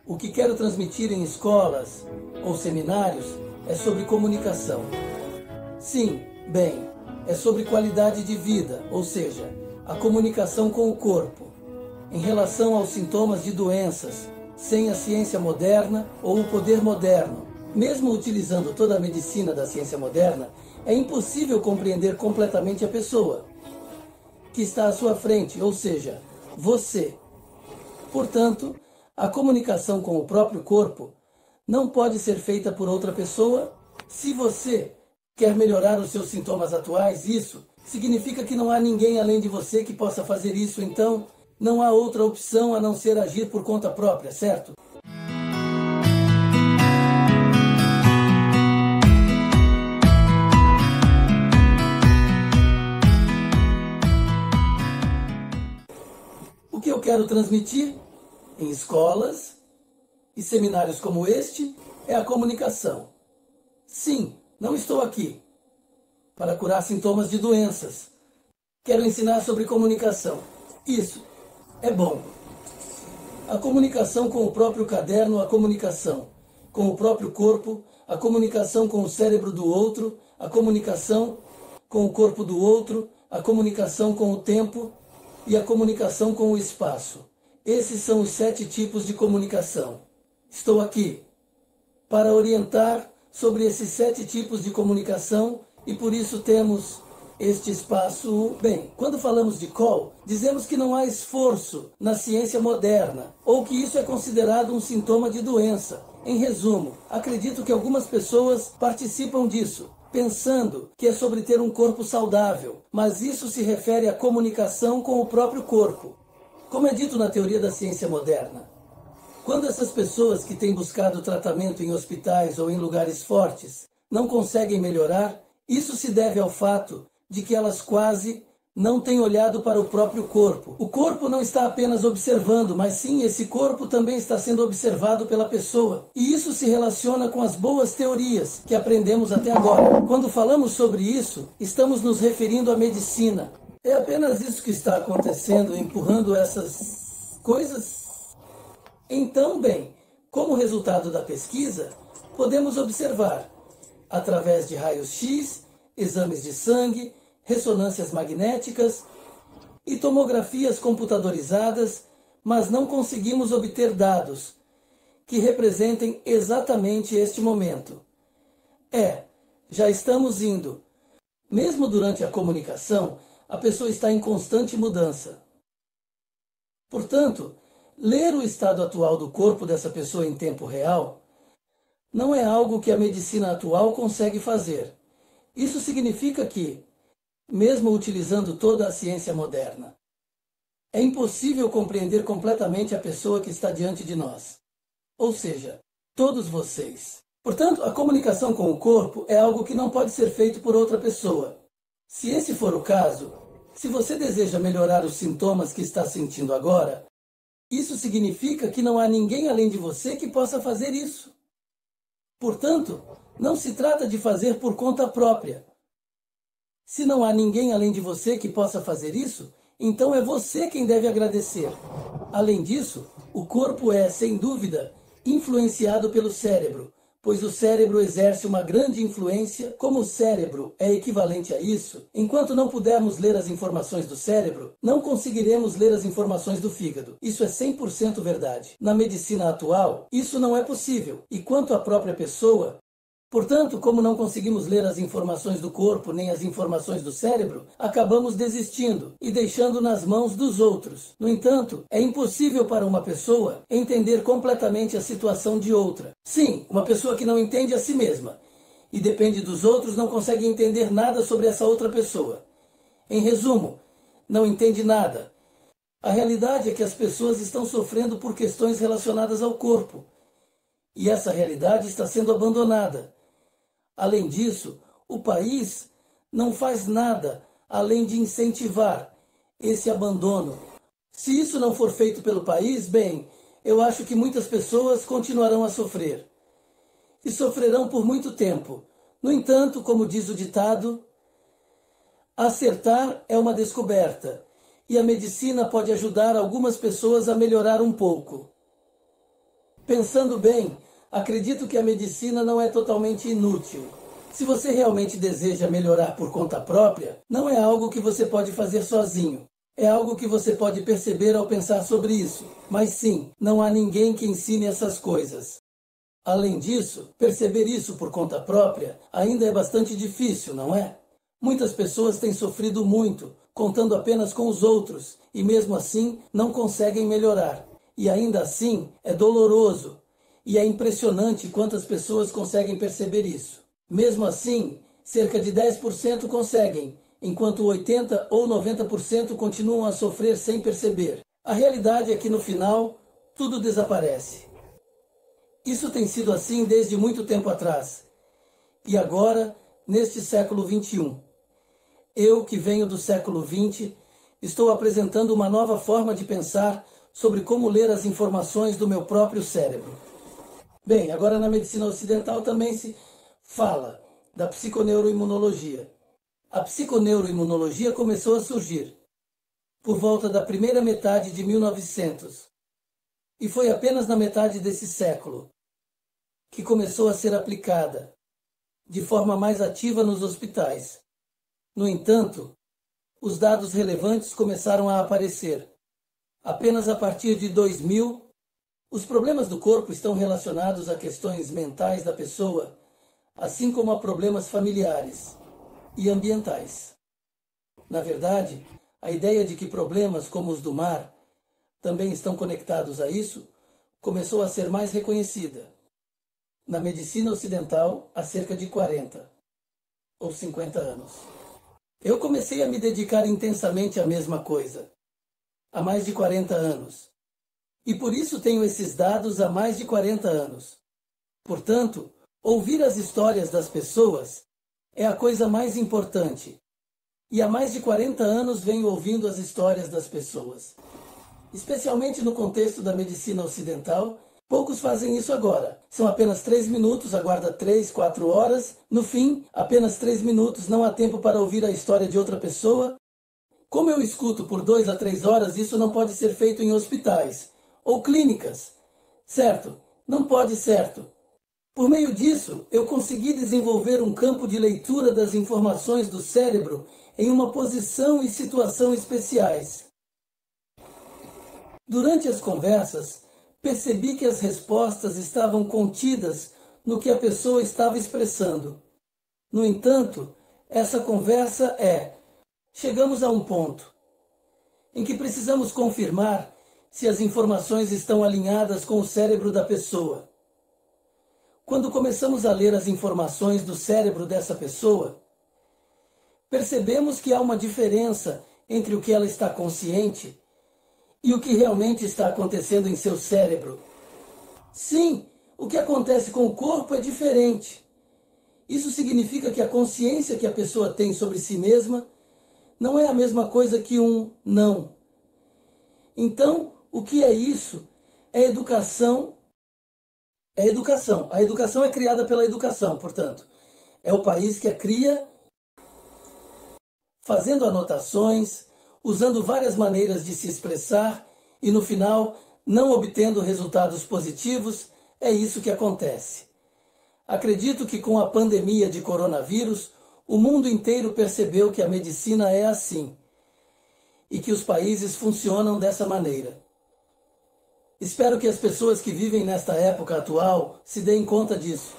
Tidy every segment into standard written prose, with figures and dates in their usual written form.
O que quero transmitir em escolas ou seminários é sobre comunicação. Sim, bem, é sobre qualidade de vida, ou seja, a comunicação com o corpo, em relação aos sintomas de doenças, sem a ciência moderna ou o poder moderno. Mesmo utilizando toda a medicina da ciência moderna, é impossível compreender completamente a pessoa que está à sua frente, ou seja, você. Portanto, a comunicação com o próprio corpo não pode ser feita por outra pessoa. Se você quer melhorar os seus sintomas atuais, isso significa que não há ninguém além de você que possa fazer isso, então não há outra opção a não ser agir por conta própria, certo? O que eu quero transmitir em escolas e seminários como este é a comunicação. Sim, não estou aqui para curar sintomas de doenças. Quero ensinar sobre comunicação. Isso é bom. A comunicação com o próprio caderno, a comunicação com o próprio corpo, a comunicação com o cérebro do outro, a comunicação com o corpo do outro, a comunicação com o tempo e a comunicação com o espaço. Esses são os 7 tipos de comunicação. Estou aqui para orientar sobre esses 7 tipos de comunicação e por isso temos este espaço. Bem, quando falamos de call, dizemos que não há esforço na ciência moderna ou que isso é considerado um sintoma de doença. Em resumo, acredito que algumas pessoas participam disso, pensando que é sobre ter um corpo saudável, mas isso se refere à comunicação com o próprio corpo. Como é dito na teoria da ciência moderna, quando essas pessoas que têm buscado tratamento em hospitais ou em lugares fortes não conseguem melhorar, isso se deve ao fato de que elas quase não têm olhado para o próprio corpo. O corpo não está apenas observando, mas sim esse corpo também está sendo observado pela pessoa. E isso se relaciona com as boas teorias que aprendemos até agora. Quando falamos sobre isso, estamos nos referindo à medicina. É apenas isso que está acontecendo, empurrando essas coisas. Então, bem, como resultado da pesquisa, podemos observar, através de raios-x, exames de sangue, ressonâncias magnéticas e tomografias computadorizadas, mas não conseguimos obter dados que representem exatamente este momento. Já estamos indo. Mesmo durante a comunicação, a pessoa está em constante mudança. Portanto, ler o estado atual do corpo dessa pessoa em tempo real não é algo que a medicina atual consegue fazer. Isso significa que, mesmo utilizando toda a ciência moderna, é impossível compreender completamente a pessoa que está diante de nós. Ou seja, todos vocês. Portanto, a comunicação com o corpo é algo que não pode ser feito por outra pessoa. Se esse for o caso, se você deseja melhorar os sintomas que está sentindo agora, isso significa que não há ninguém além de você que possa fazer isso. Portanto, não se trata de fazer por conta própria. Se não há ninguém além de você que possa fazer isso, então é você quem deve agradecer. Além disso, o corpo é, sem dúvida, influenciado pelo cérebro, pois o cérebro exerce uma grande influência. Como o cérebro é equivalente a isso, enquanto não pudermos ler as informações do cérebro, não conseguiremos ler as informações do fígado. Isso é 100% verdade. Na medicina atual, isso não é possível. E quanto à própria pessoa, portanto, como não conseguimos ler as informações do corpo nem as informações do cérebro, acabamos desistindo e deixando nas mãos dos outros. No entanto, é impossível para uma pessoa entender completamente a situação de outra. Sim, uma pessoa que não entende a si mesma e depende dos outros não consegue entender nada sobre essa outra pessoa. Em resumo, não entende nada. A realidade é que as pessoas estão sofrendo por questões relacionadas ao corpo. E essa realidade está sendo abandonada. Além disso, o país não faz nada além de incentivar esse abandono. Se isso não for feito pelo país, bem, eu acho que muitas pessoas continuarão a sofrer. E sofrerão por muito tempo. No entanto, como diz o ditado, acertar é uma descoberta. E a medicina pode ajudar algumas pessoas a melhorar um pouco. Pensando bem, acredito que a medicina não é totalmente inútil. Se você realmente deseja melhorar por conta própria, não é algo que você pode fazer sozinho. É algo que você pode perceber ao pensar sobre isso. Mas sim, não há ninguém que ensine essas coisas. Além disso, perceber isso por conta própria ainda é bastante difícil, não é? Muitas pessoas têm sofrido muito, contando apenas com os outros, e mesmo assim não conseguem melhorar. E ainda assim é doloroso. E é impressionante quantas pessoas conseguem perceber isso. Mesmo assim, cerca de 10% conseguem, enquanto 80 ou 90% continuam a sofrer sem perceber. A realidade é que no final, tudo desaparece. Isso tem sido assim desde muito tempo atrás. E agora, neste século XXI. Eu, que venho do século XX, estou apresentando uma nova forma de pensar sobre como ler as informações do meu próprio cérebro. Bem, agora na medicina ocidental também se fala da psiconeuroimunologia. A psiconeuroimunologia começou a surgir por volta da primeira metade de 1900 e foi apenas na metade desse século que começou a ser aplicada de forma mais ativa nos hospitais. No entanto, os dados relevantes começaram a aparecer. Apenas a partir de 2000, os problemas do corpo estão relacionados a questões mentais da pessoa, assim como a problemas familiares e ambientais. Na verdade, a ideia de que problemas como os do mar também estão conectados a isso começou a ser mais reconhecida na medicina ocidental há cerca de 40 ou 50 anos. Eu comecei a me dedicar intensamente à mesma coisa há mais de 40 anos. E por isso tenho esses dados há mais de 40 anos. Portanto, ouvir as histórias das pessoas é a coisa mais importante. E há mais de 40 anos venho ouvindo as histórias das pessoas. Especialmente no contexto da medicina ocidental, poucos fazem isso agora. São apenas 3 minutos, aguarda 3, 4 horas. No fim, apenas 3 minutos, não há tempo para ouvir a história de outra pessoa. Como eu escuto por 2 a 3 horas, isso não pode ser feito em hospitais ou clínicas. Certo? Não pode, certo? Por meio disso, eu consegui desenvolver um campo de leitura das informações do cérebro em uma posição e situação especiais. Durante as conversas, percebi que as respostas estavam contidas no que a pessoa estava expressando. No entanto, essa conversa chegamos a um ponto em que precisamos confirmar se as informações estão alinhadas com o cérebro da pessoa. Quando começamos a ler as informações do cérebro dessa pessoa, percebemos que há uma diferença entre o que ela está consciente e o que realmente está acontecendo em seu cérebro. Sim, o que acontece com o corpo é diferente. Isso significa que a consciência que a pessoa tem sobre si mesma não é a mesma coisa que um não. Então, o que é isso? É educação. É educação. A educação é criada pela educação, portanto. É o país que a cria, fazendo anotações, usando várias maneiras de se expressar e, no final, não obtendo resultados positivos. É isso que acontece. Acredito que com a pandemia de coronavírus, o mundo inteiro percebeu que a medicina é assim e que os países funcionam dessa maneira. Espero que as pessoas que vivem nesta época atual se deem conta disso.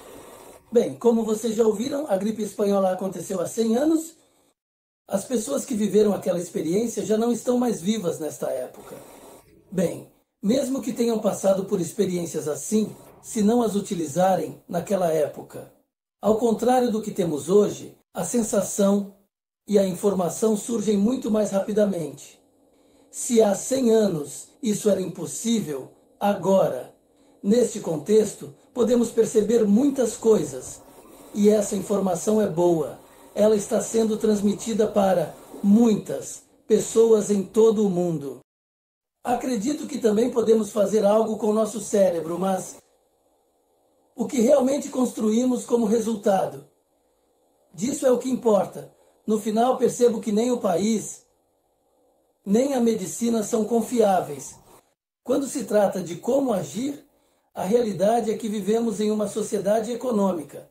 Bem, como vocês já ouviram, a gripe espanhola aconteceu há 100 anos. As pessoas que viveram aquela experiência já não estão mais vivas nesta época. Bem, mesmo que tenham passado por experiências assim, se não as utilizarem naquela época. Ao contrário do que temos hoje, a sensação e a informação surgem muito mais rapidamente. Se há 100 anos isso era impossível, agora, neste contexto, podemos perceber muitas coisas. E essa informação é boa. Ela está sendo transmitida para muitas pessoas em todo o mundo. Acredito que também podemos fazer algo com o nosso cérebro, mas o que realmente construímos como resultado disso é o que importa. No final, percebo que nem o país, nem a medicina são confiáveis. Quando se trata de como agir, A realidade é que vivemos em uma sociedade econômica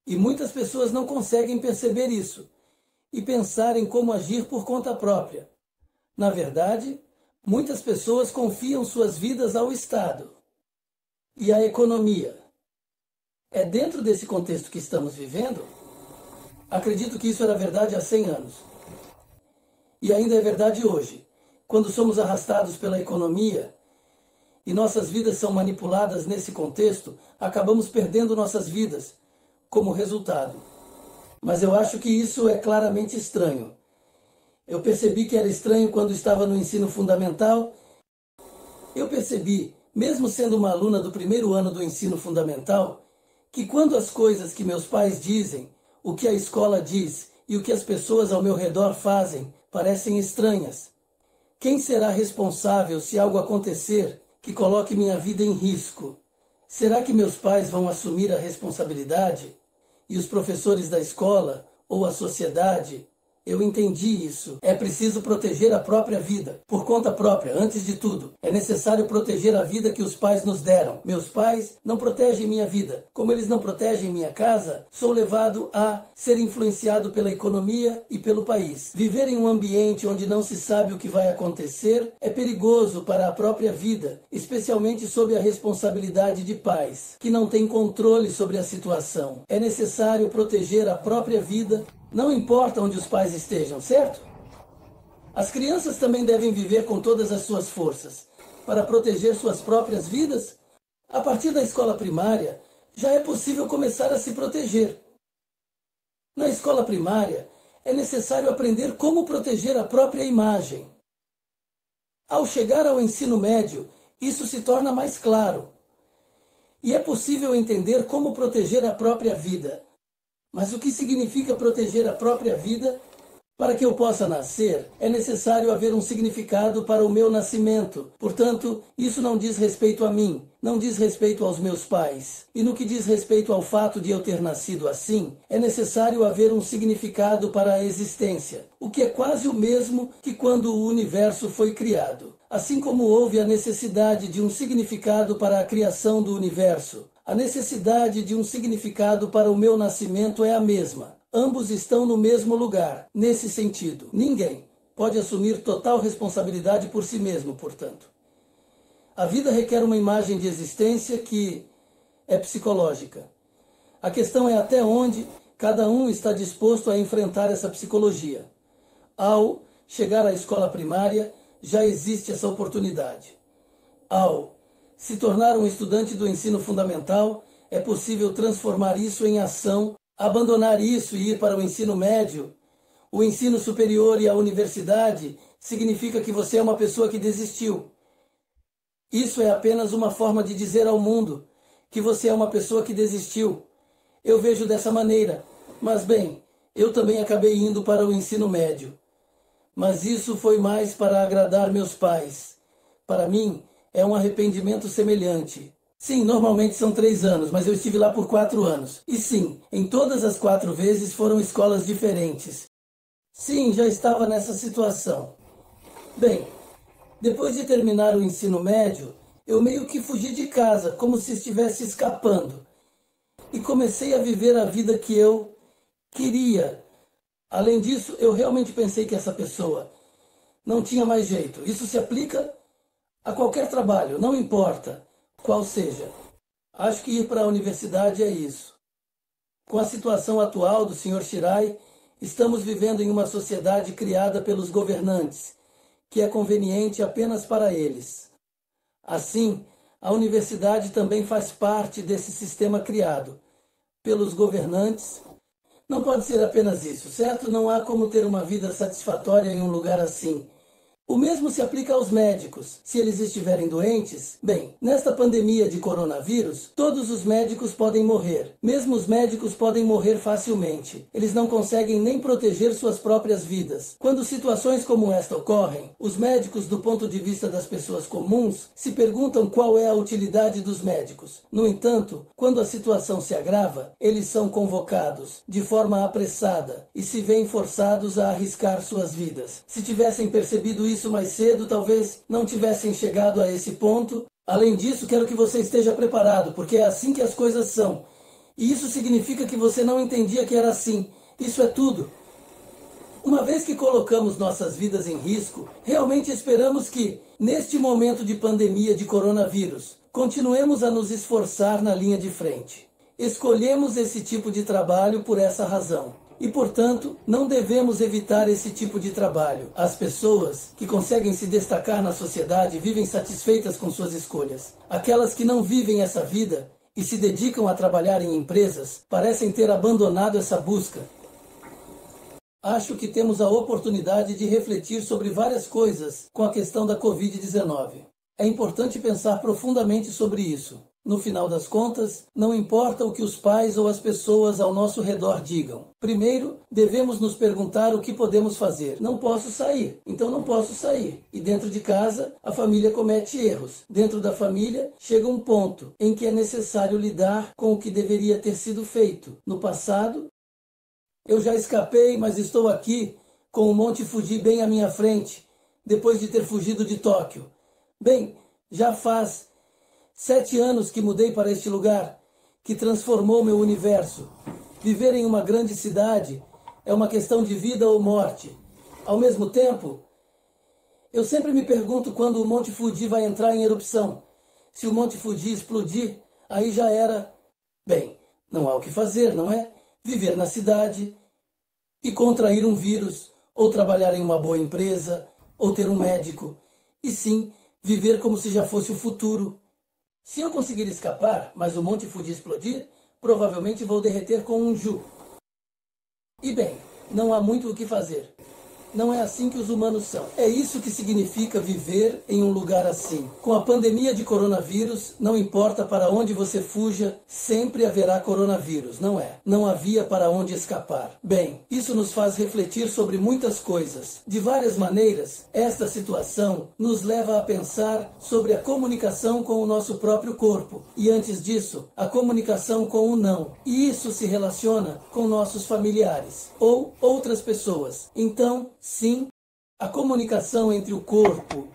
e muitas pessoas não conseguem perceber isso e pensar em como agir por conta própria. Na verdade, muitas pessoas confiam suas vidas ao Estado e à economia. É dentro desse contexto que estamos vivendo? Acredito que isso era verdade há 100 anos. E ainda é verdade hoje, quando somos arrastados pela economia e nossas vidas são manipuladas nesse contexto, acabamos perdendo nossas vidas como resultado. Mas eu acho que isso é claramente estranho. Eu percebi que era estranho quando estava no ensino fundamental. Eu percebi, mesmo sendo uma aluna do primeiro ano do ensino fundamental, que quando as coisas que meus pais dizem, o que a escola diz e o que as pessoas ao meu redor fazem parecem estranhas. Quem será responsável se algo acontecer que coloque minha vida em risco? Será que meus pais vão assumir a responsabilidade? E os professores da escola ou a sociedade? Eu entendi isso. É preciso proteger a própria vida, por conta própria, antes de tudo. É necessário proteger a vida que os pais nos deram. Meus pais não protegem minha vida. Como eles não protegem minha casa, sou levado a ser influenciado pela economia e pelo país. Viver em um ambiente onde não se sabe o que vai acontecer é perigoso para a própria vida, especialmente sob a responsabilidade de pais, que não têm controle sobre a situação. É necessário proteger a própria vida, não importa onde os pais estejam, certo? As crianças também devem viver com todas as suas forças para proteger suas próprias vidas. A partir da escola primária, já é possível começar a se proteger. Na escola primária, é necessário aprender como proteger a própria imagem. Ao chegar ao ensino médio, isso se torna mais claro. E é possível entender como proteger a própria vida. Mas o que significa proteger a própria vida? Para que eu possa nascer, é necessário haver um significado para o meu nascimento. Portanto, isso não diz respeito a mim, não diz respeito aos meus pais. E no que diz respeito ao fato de eu ter nascido assim, é necessário haver um significado para a existência, o que é quase o mesmo que quando o universo foi criado. Assim como houve a necessidade de um significado para a criação do universo, a necessidade de um significado para o meu nascimento é a mesma. Ambos estão no mesmo lugar, nesse sentido. Ninguém pode assumir total responsabilidade por si mesmo, portanto. A vida requer uma imagem de existência que é psicológica. A questão é até onde cada um está disposto a enfrentar essa psicologia. Ao chegar à escola primária, já existe essa oportunidade. Ao se tornar um estudante do ensino fundamental, é possível transformar isso em ação, abandonar isso e ir para o ensino médio. O ensino superior e a universidade significa que você é uma pessoa que desistiu. Isso é apenas uma forma de dizer ao mundo que você é uma pessoa que desistiu. Eu vejo dessa maneira, mas bem, eu também acabei indo para o ensino médio. Mas isso foi mais para agradar meus pais. Para mim, é um arrependimento semelhante. Sim, normalmente são 3 anos, mas eu estive lá por 4 anos. E sim, em todas as 4 vezes foram escolas diferentes. Sim, já estava nessa situação. Bem, depois de terminar o ensino médio, eu meio que fugi de casa, como se estivesse escapando. E comecei a viver a vida que eu queria. Além disso, eu realmente pensei que essa pessoa não tinha mais jeito. Isso se aplica a qualquer trabalho, não importa qual seja. Acho que ir para a universidade é isso. Com a situação atual do Sr. Shirai, estamos vivendo em uma sociedade criada pelos governantes, que é conveniente apenas para eles. Assim, a universidade também faz parte desse sistema criado pelos governantes. Não pode ser apenas isso, certo? Não há como ter uma vida satisfatória em um lugar assim. O mesmo se aplica aos médicos. Se eles estiverem doentes, bem, nesta pandemia de coronavírus, todos os médicos podem morrer. Mesmo os médicos podem morrer facilmente. Eles não conseguem nem proteger suas próprias vidas. Quando situações como esta ocorrem, os médicos, do ponto de vista das pessoas comuns, se perguntam qual é a utilidade dos médicos. No entanto, quando a situação se agrava, eles são convocados de forma apressada e se veem forçados a arriscar suas vidas. Se tivessem percebido isso mais cedo, talvez não tivessem chegado a esse ponto Além disso, quero que você esteja preparado, porque é assim que as coisas são. E isso significa que você não entendia que era assim. Isso é tudo. Uma vez que colocamos nossas vidas em risco, realmente esperamos que, neste momento de pandemia de coronavírus, continuemos a nos esforçar na linha de frente. Escolhemos esse tipo de trabalho por essa razão. E, portanto, não devemos evitar esse tipo de trabalho. As pessoas que conseguem se destacar na sociedade vivem satisfeitas com suas escolhas. Aquelas que não vivem essa vida e se dedicam a trabalhar em empresas parecem ter abandonado essa busca. Acho que temos a oportunidade de refletir sobre várias coisas com a questão da Covid-19. É importante pensar profundamente sobre isso. No final das contas, não importa o que os pais ou as pessoas ao nosso redor digam. Primeiro, devemos nos perguntar o que podemos fazer. Não posso sair, então não posso sair. E dentro de casa, a família comete erros. Dentro da família, chega um ponto em que é necessário lidar com o que deveria ter sido feito. No passado, eu já escapei, mas estou aqui com o Monte Fuji bem à minha frente, depois de ter fugido de Tóquio. Bem, já faz 7 anos que mudei para este lugar, que transformou meu universo. Viver em uma grande cidade é uma questão de vida ou morte. Ao mesmo tempo, eu sempre me pergunto quando o Monte Fuji vai entrar em erupção. Se o Monte Fuji explodir, aí já era. Bem, não há o que fazer, não é? Viver na cidade e contrair um vírus, ou trabalhar em uma boa empresa, ou ter um médico. E sim, viver como se já fosse o futuro. Se eu conseguir escapar, mas o Monte Fuji explodir, provavelmente vou derreter com um Ju. E bem, não há muito o que fazer. Não é assim que os humanos são. É isso que significa viver em um lugar assim. Com a pandemia de coronavírus, não importa para onde você fuja, sempre haverá coronavírus, não é? Não havia para onde escapar. Bem, isso nos faz refletir sobre muitas coisas. De várias maneiras, esta situação nos leva a pensar sobre a comunicação com o nosso próprio corpo. E antes disso, a comunicação com o não. E isso se relaciona com nossos familiares ou outras pessoas. Então, sim, a comunicação entre o corpo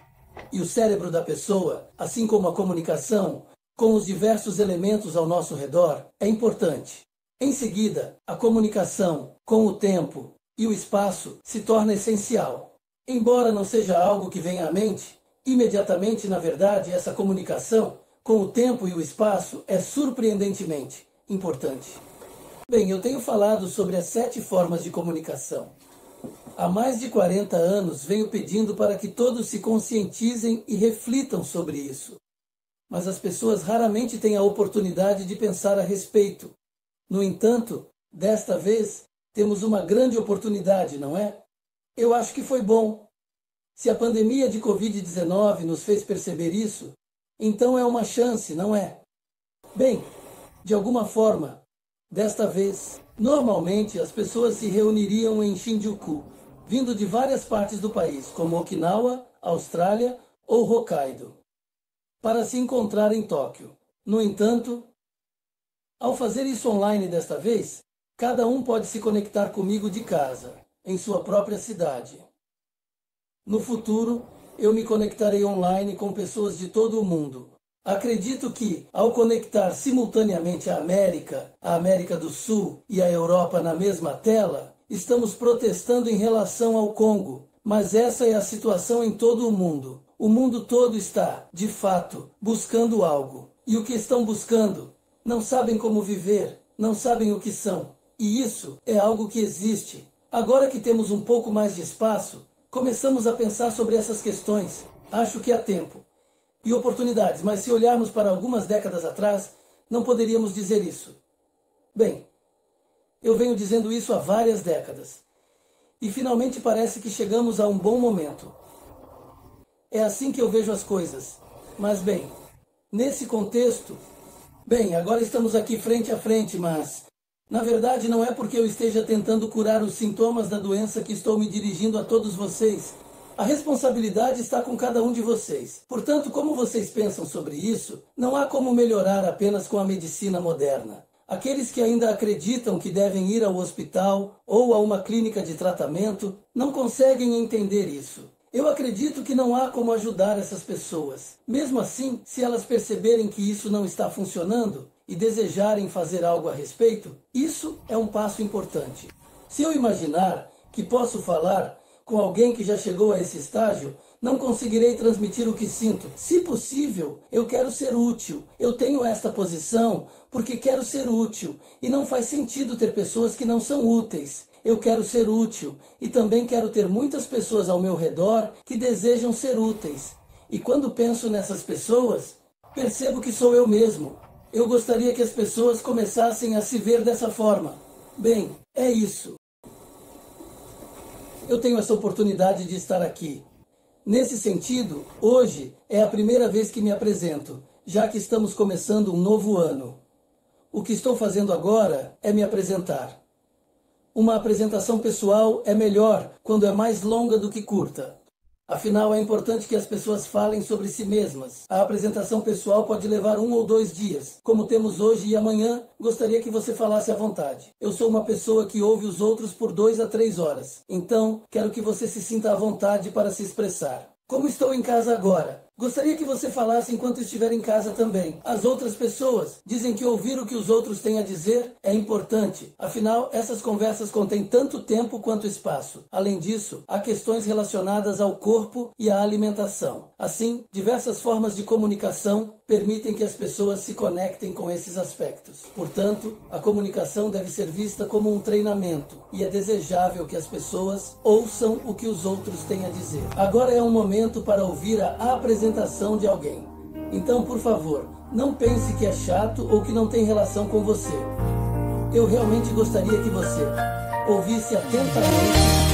e o cérebro da pessoa, assim como a comunicação com os diversos elementos ao nosso redor, é importante. Em seguida, a comunicação com o tempo e o espaço se torna essencial. Embora não seja algo que venha à mente, imediatamente, na verdade, essa comunicação com o tempo e o espaço é surpreendentemente importante. Bem, eu tenho falado sobre as 7 formas de comunicação. Há mais de 40 anos venho pedindo para que todos se conscientizem e reflitam sobre isso. Mas as pessoas raramente têm a oportunidade de pensar a respeito. No entanto, desta vez, temos uma grande oportunidade, não é? Eu acho que foi bom. Se a pandemia de Covid-19 nos fez perceber isso, então é uma chance, não é? Bem, de alguma forma, desta vez, normalmente as pessoas se reuniriam em Shinjuku, vindo de várias partes do país, como Okinawa, Austrália ou Hokkaido, para se encontrar em Tóquio. No entanto, ao fazer isso online desta vez, cada um pode se conectar comigo de casa, em sua própria cidade. No futuro, eu me conectarei online com pessoas de todo o mundo. Acredito que, ao conectar simultaneamente a América do Sul e a Europa na mesma tela, estamos protestando em relação ao Congo. Mas essa é a situação em todo o mundo. O mundo todo está, de fato, buscando algo. E o que estão buscando? Não sabem como viver, não sabem o que são. E isso é algo que existe. Agora que temos um pouco mais de espaço, começamos a pensar sobre essas questões. Acho que há tempo e oportunidades, mas se olharmos para algumas décadas atrás, não poderíamos dizer isso. Bem, eu venho dizendo isso há várias décadas. E finalmente parece que chegamos a um bom momento. É assim que eu vejo as coisas. Mas bem, nesse contexto, agora estamos aqui frente a frente, mas na verdade não é porque eu esteja tentando curar os sintomas da doença que estou me dirigindo a todos vocês. A responsabilidade está com cada um de vocês. Portanto, como vocês pensam sobre isso, não há como melhorar apenas com a medicina moderna. Aqueles que ainda acreditam que devem ir ao hospital ou a uma clínica de tratamento não conseguem entender isso. Eu acredito que não há como ajudar essas pessoas. Mesmo assim, se elas perceberem que isso não está funcionando e desejarem fazer algo a respeito, isso é um passo importante. Se eu imaginar que posso falar com alguém que já chegou a esse estágio, não conseguirei transmitir o que sinto. Se possível, eu quero ser útil. Eu tenho esta posição porque quero ser útil. E não faz sentido ter pessoas que não são úteis. Eu quero ser útil. E também quero ter muitas pessoas ao meu redor que desejam ser úteis. E quando penso nessas pessoas, percebo que sou eu mesmo. Eu gostaria que as pessoas começassem a se ver dessa forma. Bem, é isso. Eu tenho essa oportunidade de estar aqui. Nesse sentido, hoje é a primeira vez que me apresento, já que estamos começando um novo ano. O que estou fazendo agora é me apresentar. Uma apresentação pessoal é melhor quando é mais longa do que curta. Afinal, é importante que as pessoas falem sobre si mesmas. A apresentação pessoal pode levar 1 ou 2 dias. Como temos hoje e amanhã, gostaria que você falasse à vontade. Eu sou uma pessoa que ouve os outros por 2 a 3 horas. Então, quero que você se sinta à vontade para se expressar. Como estou em casa agora? Gostaria que você falasse enquanto estiver em casa também. As outras pessoas dizem que ouvir o que os outros têm a dizer é importante. Afinal, essas conversas contêm tanto tempo quanto espaço. Além disso, há questões relacionadas ao corpo e à alimentação. Assim, diversas formas de comunicação permitem que as pessoas se conectem com esses aspectos. Portanto, a comunicação deve ser vista como um treinamento e é desejável que as pessoas ouçam o que os outros têm a dizer. Agora é um momento para ouvir a apresentação de alguém. Então, por favor, não pense que é chato ou que não tem relação com você. Eu realmente gostaria que você ouvisse atentamente